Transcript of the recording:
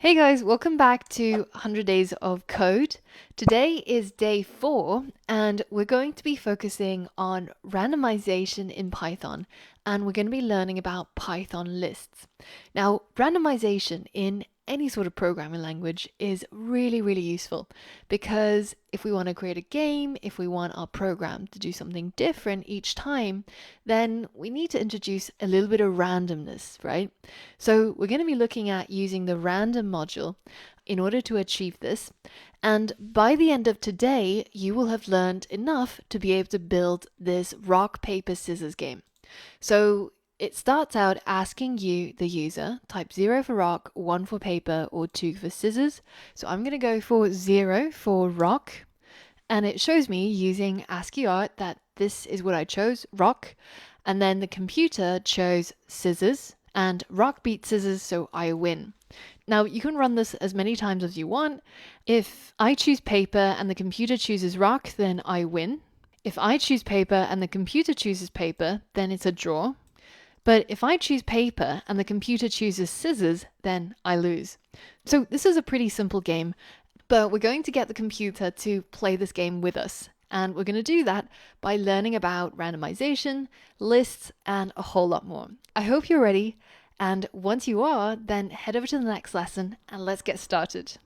Hey guys, welcome back to 100 Days of Code. Today is day 4 and we're going to be focusing on randomization in Python, and we're going to be learning about Python lists. Now, randomization in any sort of programming language is really useful, because if we want to create a game, if we want our program to do something different each time, then we need to introduce a little bit of randomness, right? So we're going to be looking at using the random module in order to achieve this. And by the end of today, you will have learned enough to be able to build this rock, paper, scissors game. So it starts out asking you, the user, type 0 for rock, 1 for paper, or 2 for scissors. So I'm going to go for 0 for rock. And it shows me using ASCII art that this is what I chose, rock. And then the computer chose scissors, and rock beat scissors, so I win. Now you can run this as many times as you want. If I choose paper and the computer chooses rock, then I win. If I choose paper and the computer chooses paper, then it's a draw. But if I choose paper and the computer chooses scissors, then I lose. So this is a pretty simple game, but we're going to get the computer to play this game with us. And we're going to do that by learning about randomization, lists, and a whole lot more. I hope you're ready. And once you are, then head over to the next lesson and let's get started.